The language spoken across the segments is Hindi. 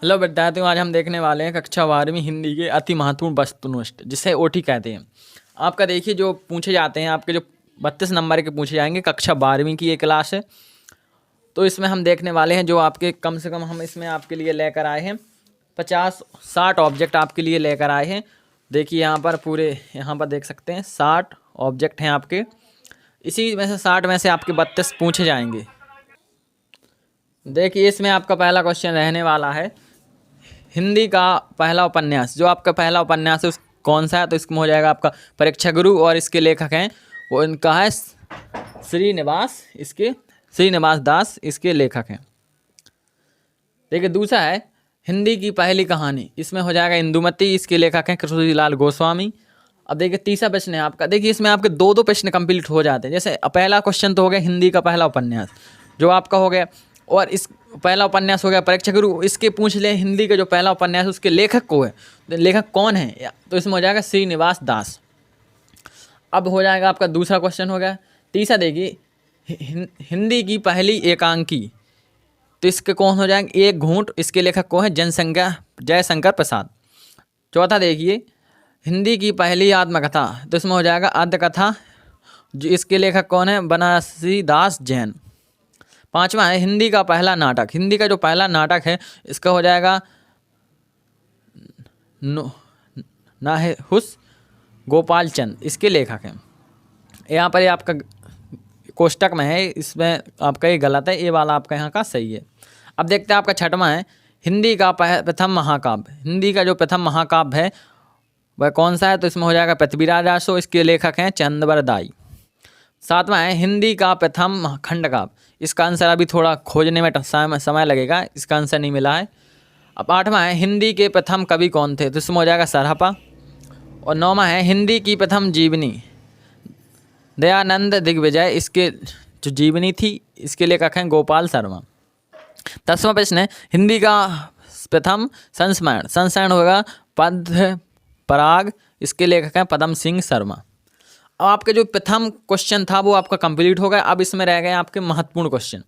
हेलो विद्यार्थियों, आज हम देखने वाले हैं कक्षा 12वीं हिंदी के अति महत्वपूर्ण वस्तुनिष्ठ, जिसे ओटी कहते हैं। आपका देखिए जो पूछे जाते हैं, आपके जो 32 नंबर के पूछे जाएंगे, कक्षा 12वीं की ये क्लास है। तो इसमें हम देखने वाले हैं जो आपके कम से कम हम इसमें आपके लिए लेकर आए हैं 50-60 ऑब्जेक्ट आपके लिए लेकर आए हैं। देखिए यहाँ पर पूरे यहाँ पर देख सकते हैं 60 ऑब्जेक्ट हैं आपके। इसी में से 60 में से आपके 32 पूछे जाएंगे। देखिए इसमें आपका पहला क्वेश्चन रहने वाला है हिंदी का पहला उपन्यास। जो आपका पहला उपन्यास है उस कौन सा है? तो इसमें हो जाएगा आपका परीक्षा गुरु, और इसके लेखक हैं वो इनका है श्रीनिवास दास इसके लेखक हैं। देखिए दूसरा है हिंदी की पहली कहानी, इसमें हो जाएगा इंदुमती, इसके लेखक हैं कृष्णजीलाल गोस्वामी। अब देखिए तीसरा प्रश्न है आपका। देखिए इसमें आपके दो प्रश्न कंप्लीट हो जाते हैं। जैसे पहला क्वेश्चन तो हो गया हिंदी का पहला उपन्यास जो आपका हो गया, और इस पहला उपन्यास हो गया परीक्षा गुरु। इसके पूछ ले हिंदी का जो पहला उपन्यास है उसके लेखक को है, तो लेखक कौन है? तो इसमें हो जाएगा श्रीनिवास दास। अब हो जाएगा आपका दूसरा क्वेश्चन हो गया। तीसरा देखिए हिंदी की पहली एकांकी, तो इसके कौन हो जाएंगे? एक घूंट, इसके लेखक को है जयशंकर प्रसाद। चौथा देखिए हिंदी की पहली आत्मकथा, तो इसमें हो जाएगा आत्मकथा, जो इसके लेखक कौन है? बनारसी दास जैन। पांचवा है हिंदी का पहला नाटक। हिंदी का जो पहला नाटक है इसका हो जाएगा नाहुस गोपाल चंद, इसके लेखक हैं। यहाँ पर ये आपका कोष्टक में है, इसमें आपका ये गलत है, ये वाला आपका यहाँ का सही है। अब देखते हैं आपका छठवां है हिंदी का प्रथम महाकाव्य। हिंदी का जो प्रथम महाकाव्य है वह कौन सा है? तो इसमें हो जाएगा पृथ्वीराज आसो, इसके लेखक हैं चंद्रवरदाई। सातवां है हिंदी का प्रथम खंडकाव्य। इसका आंसर अभी थोड़ा खोजने में समय लगेगा, इसका आंसर नहीं मिला है। अब आठवां है हिंदी के प्रथम कवि कौन थे? तो इसमें हो जाएगा सरहपा। और नौवां है हिंदी की प्रथम जीवनी, दयानंद दिग्विजय, इसके जो जीवनी थी इसके लेखक हैं गोपाल शर्मा। 10वां प्रश्न है हिंदी का प्रथम संस्मरण होगा पद्म पराग, इसके लेखक हैं पदम सिंह शर्मा। अब आपके जो प्रथम क्वेश्चन था वो आपका कंप्लीट हो गया। अब इसमें रह गए आपके महत्वपूर्ण क्वेश्चन।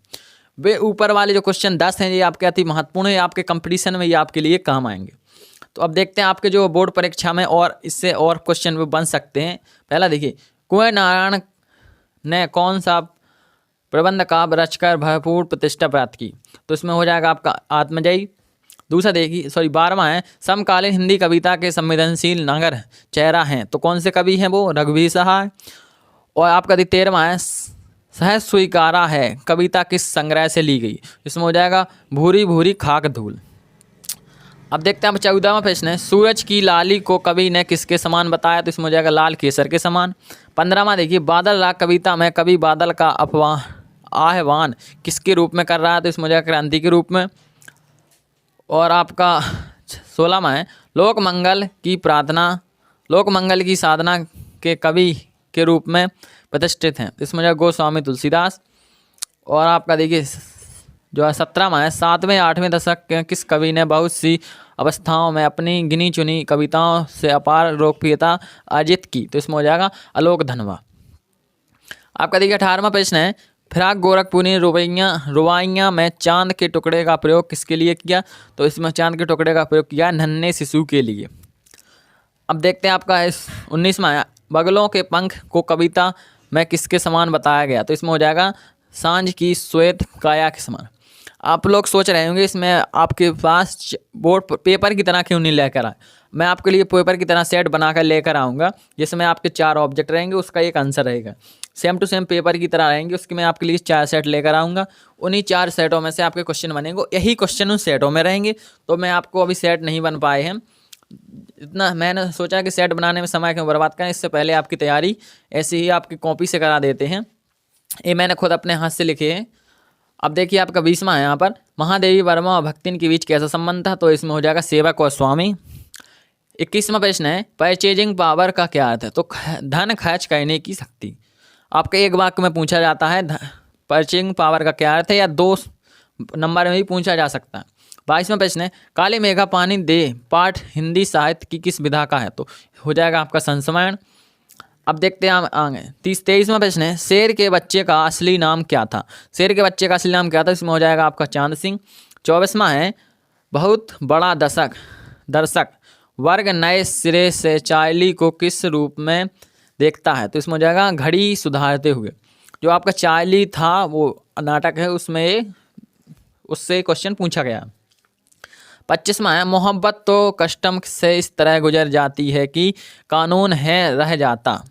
वे ऊपर वाले जो क्वेश्चन 10 हैं ये आपके अति महत्वपूर्ण है, आपके कंपटीशन में ये आपके लिए काम आएंगे। तो अब देखते हैं आपके जो बोर्ड परीक्षा में और इससे और क्वेश्चन भी बन सकते हैं। पहला देखिए कुंवर नारायण ने कौन सा प्रबंध काव्य रचकर भरपूर प्रतिष्ठा प्राप्त की? तो इसमें हो जाएगा आपका आत्मजयी। दूसरा देखिए 12वां है समकालीन हिंदी कविता के संवेदनशील नगर चेहरा हैं, तो कौन से कवि हैं? वो रघुवीर सहाय। और आपका 13वां है सहज स्वीकारा है कविता किस संग्रह से ली गई? इसमें हो जाएगा भूरी भूरी खाक धूल। अब देखते हैं 14वां प्रश्न है सूरज की लाली को कवि ने किसके समान बताया? तो इसमें हो जाएगा लाल केसर के समान। 15वां देखिए बादल राग कविता में कवि बादल का आह्वान किसके रूप में कर रहा है? तो इसमें हो जाएगा क्रांति के रूप में। और आपका 16वां है लोक मंगल की साधना के कवि के रूप में प्रतिष्ठित हैं, इसमें जो गोस्वामी तुलसीदास। और आपका देखिए जो है 17वां है 7वें 8वें दशक के किस कवि ने बहुत सी अवस्थाओं में अपनी गिनी चुनी कविताओं से अपार लोकप्रियता अर्जित की? तो इसमें हो जाएगा आलोक धनवा। आपका देखिए 18वां प्रश्न है फिराक गोरखपुरी रुबाइयाँ में चांद के टुकड़े का प्रयोग किसके लिए किया? तो इसमें चांद के टुकड़े का प्रयोग किया नन्हे शिशु के लिए। अब देखते हैं आपका 19वां बगलों के पंख को कविता में किसके समान बताया गया? तो इसमें हो जाएगा सांझ की श्वेत काया के समान। आप लोग सोच रहे होंगे इसमें आपके पास बोर्ड पेपर की तरह क्यों नहीं लेकर आए? मैं आपके लिए पेपर की तरह सेट बनाकर लेकर आऊँगा, जिसमें आपके 4 ऑब्जेक्ट रहेंगे, उसका एक आंसर रहेगा। सेम टू सेम पेपर की तरह रहेंगे, उसके मैं आपके लिए 4 सेट लेकर आऊँगा। उन्हीं 4 सेटों में से आपके क्वेश्चन बनेंगे, यही क्वेश्चन उन सेटों में रहेंगे। तो मैं आपको अभी सेट नहीं बन पाए हैं, इतना मैंने सोचा कि सेट बनाने में समय क्यों बर्बाद करें, इससे पहले आपकी तैयारी ऐसे ही आपकी कॉपी से करा देते हैं। ये मैंने खुद अपने हाथ से लिखे हैं। अब देखिए आपका 20वां है यहाँ पर महादेवी वर्मा और भक्तिन के बीच कैसा संबंध था? तो इसमें हो जाएगा सेवक और स्वामी। 21वां प्रश्न है परचेजिंग पावर का क्या अर्थ है? तो धन खर्च करने की शक्ति। आपका एक वाक्य में पूछा जाता है परचेजिंग पावर का क्या अर्थ है, या 2 नंबर में भी पूछा जा सकता है। 22वां प्रश्न है काले मेघा पानी दे पाठ हिंदी साहित्य की किस विधा का है? तो हो जाएगा आपका संस्मरण। अब देखते हैं आगे 23वां प्रश्न है शेर के बच्चे का असली नाम क्या था? शेर के बच्चे का असली नाम क्या था? इसमें हो जाएगा आपका चांद सिंह। 24वां है बहुत बड़ा दर्शक वर्ग नए सिरे से चार्ली को किस रूप में देखता है? तो इसमें हो जाएगा घड़ी सुधारते हुए। जो आपका चार्ली था वो नाटक है, उसमें उससे क्वेश्चन पूछा गया। 25वां है, मोहब्बत तो कस्टम से इस तरह गुजर जाती है कि कानून है रह जाता।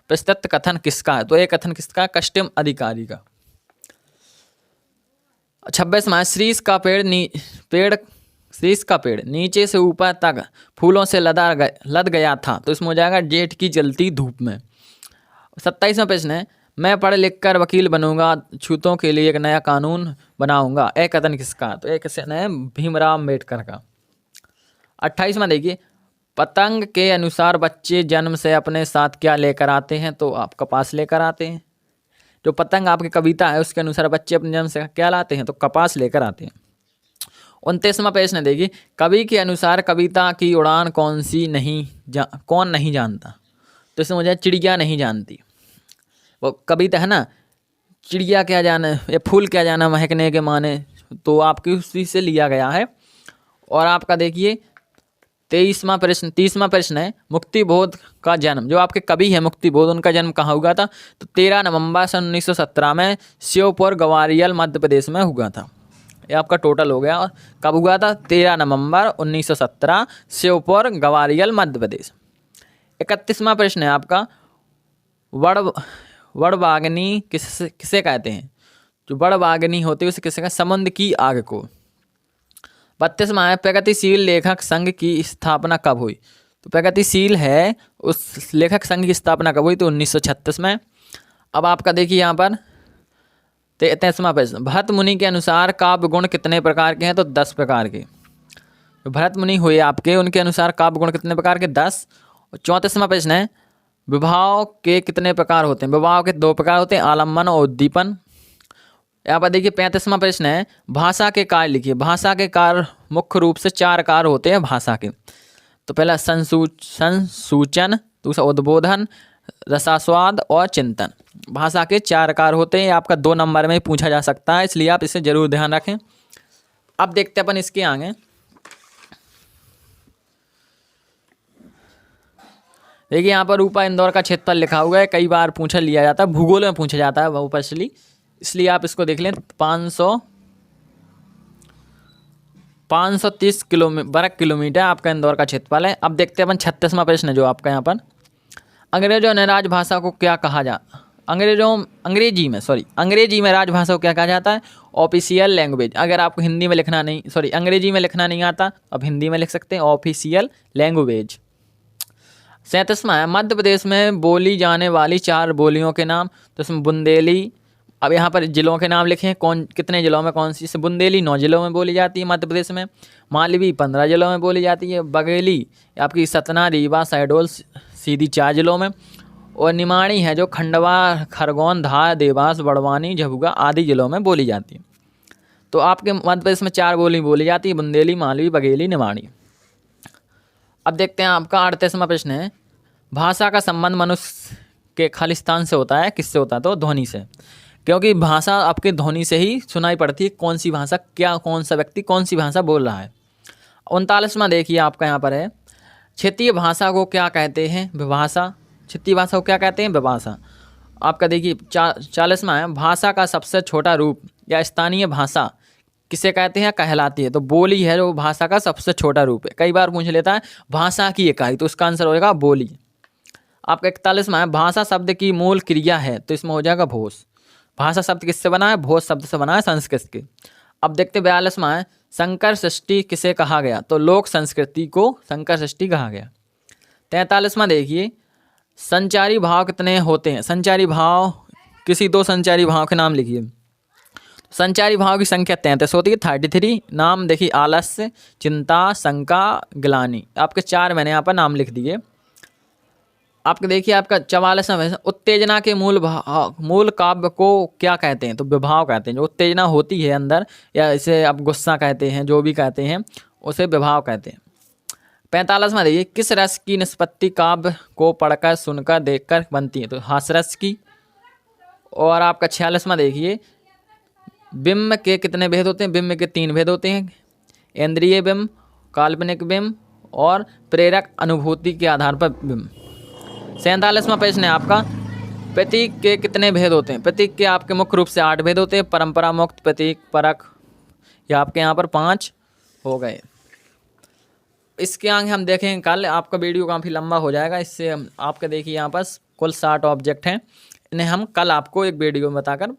प्रस्तुत कथन किसका है? तो ये कथन किसका? कस्टम अधिकारी का। 26वां है, शीश का पेड़ नीचे से ऊपर तक फूलों से लद गया था। तो इसमें हो जाएगा जेठ की जलती धूप में। 27वां प्रश्न है, मैं पढ़ लिख कर वकील बनूंगा, छूतों के लिए एक नया कानून बनाऊंगा। यह कथन किसका? तो एक क्वेश्चन है भीमराव अम्बेडकर का। 28वां देखिए, पतंग के अनुसार बच्चे जन्म से अपने साथ क्या लेकर आते हैं? तो आप कपास लेकर आते हैं। जो पतंग आपकी कविता है उसके अनुसार बच्चे अपने जन्म से क्या लाते हैं? तो कपास लेकर आते हैं। 29वां प्रश्न देखिए, कवि के अनुसार कविता की उड़ान कौन नहीं जानता? तो इसमें मुझे चिड़िया नहीं जानती। वो कविता है ना, चिड़िया क्या जाने या फूल क्या जाना महकने के माने, तो आपकी उसी से लिया गया है। और आपका देखिए 30वां प्रश्न है, मुक्तिबोध का जन्म, जो आपके कवि है मुक्तिबोध, उनका जन्म कहाँ हुआ था? तो 13 नवंबर सन 1917 में श्योपुर ग्वालियर मध्य प्रदेश में हुआ था। ये आपका टोटल हो गया। और कब हुआ था? 13 नवंबर 1917 श्योपुर ग्वालियर मध्य प्रदेश। 31वां प्रश्न है आपका, वड़वाग्नि किसे कहते हैं? जो वड़वाग्नि होती है उसे किसे कहते हैं? समुद्र की आग को। 32वां है, प्रगतिशील लेखक संघ की स्थापना कब हुई? तो प्रगतिशील है उस लेखक संघ की स्थापना कब हुई? तो 1936 में। अब आपका देखिए यहाँ पर 33वां प्रश्न, भरत मुनि के अनुसार काव्य गुण कितने प्रकार के हैं? तो 10 प्रकार के। तो भरत मुनि हुए आपके, उनके अनुसार काव्य गुण कितने प्रकार के? 10। 34वां प्रश्न है, विभाव के कितने प्रकार होते हैं? विभाव के 2 प्रकार होते हैं, आलम्बन और उद्दीपन। यहाँ पर देखिए 35वां प्रश्न है, भाषा के कार्य लिखिए। भाषा के कार्य मुख्य रूप से 4 कार्य होते हैं भाषा के। तो पहला संसूचन, दूसरा उद्बोधन, रसास्वाद और चिंतन। भाषा के 4 कार्य होते हैं। आपका 2 नंबर में पूछा जा सकता है, इसलिए आप इसे जरूर ध्यान रखें। अब देखते हैं अपन इसके आगे। देखिए यहाँ पर ऊपर इंदौर का क्षेत्रफल लिखा हुआ है, कई बार पूछा लिया जाता है, भूगोल में पूछा जाता है वो ऊपर, इसलिए आप इसको देख लें। 530 वर्ग किलोमीटर आपका इंदौर का क्षेत्रफल है। अब देखते हैं अपन 36वां प्रश्न जो आपका यहाँ पर, अंग्रेजों ने राजभाषा को क्या कहा अंग्रेजी में राजभाषा को क्या कहा जाता है? Official language. अगर आपको अंग्रेजी में लिखना नहीं आता, अब हिंदी में लिख सकते हैं ऑफिशियल लैंग्वेज। 37वां है, मध्य प्रदेश में बोली जाने वाली 4 बोलियों के नाम। तो इसमें बुंदेली, अब यहाँ पर जिलों के नाम लिखें, कितने जिलों में कौन सी? जैसे बुंदेली 9 जिलों में बोली जाती है मध्य प्रदेश में, मालवी 15 जिलों में बोली जाती है, बघेली आपकी सतना, रीवा, शहडोल सीधी 4 जिलों में, और निमाड़ी है जो खंडवा, खरगोन, धार, देवास, बड़वानी, झबुआ आदि जिलों में बोली जाती है। तो आपके मध्य प्रदेश में 4 बोली बोली जाती है, बुंदेली, मालवी, बघेली, निमाड़ी। अब देखते हैं आपका 38वां प्रश्न है, भाषा का संबंध मनुष्य के खालिस्तान से होता है, किससे होता है? तो ध्वनि से, क्योंकि भाषा आपके ध्वनि से ही सुनाई पड़ती है, कौन सी भाषा, क्या कौन सा व्यक्ति कौन सी भाषा बोल रहा है। 39वां देखिए आपका यहाँ पर है, क्षेत्रीय भाषा को क्या कहते हैं? विभाषा। क्षेत्रीय भाषा को क्या कहते हैं? विभाषा। आपका देखिए 40वां है, भाषा का सबसे छोटा रूप या स्थानीय भाषा किसे कहते हैं? कहलाती है। तो बोली है जो भाषा का सबसे छोटा रूप है। कई बार पूछ लेता है भाषा की इकाई, तो उसका आंसर हो जाएगा बोली। आपका 41वां है, भाषा शब्द की मूल क्रिया है, तो इसमें हो जाएगा भोज। भाषा शब्द किससे बना है? भोज शब्द से बना है, संस्कृत के। अब देखते 42वां है, संकर सृष्टि किसे कहा गया? तो लोक संस्कृति को संकर सृष्टि कहा गया। 43वां देखिए, संचारी भाव कितने होते हैं? संचारी भाव, किसी 2 संचारी भाव के नाम लिखिए। संचारी भाव की संख्या 33 होती है, 33। नाम देखिए, आलस्य, चिंता, शंका, ग्लानि। आपके 4 मैंने यहाँ पर नाम लिख दिए। आपके देखिए आपका 44वां, उत्तेजना के मूल काव्य को क्या कहते हैं? तो विभाव कहते हैं। जो उत्तेजना होती है अंदर, या इसे आप गुस्सा कहते हैं, जो भी कहते हैं उसे विभाव कहते हैं। 45वां देखिए, किस रस की निष्पत्ति काव्य को पढ़कर, सुनकर, देखकर बनती है? तो हास्य रस की। और आपका 46वां देखिए, बिंब के कितने भेद होते हैं? बिंब के 3 भेद होते हैं, इंद्रिय बिंब, काल्पनिक बिंब और प्रेरक अनुभूति के आधार पर बिंब। 47वां प्रश्न है आपका, प्रतीक के कितने भेद होते हैं? प्रतीक के आपके मुख्य रूप से 8 भेद होते हैं, परंपरा मुक्त, प्रतीक, परक, ये आपके यहाँ पर 5 हो गए। इसके आगे हम देखेंगे कल, आपका वीडियो काफ़ी लंबा हो जाएगा, इससे आपके देखिए यहाँ पर कुल 60 ऑब्जेक्ट हैं, इन्हें हम कल आपको एक वीडियो में बताकर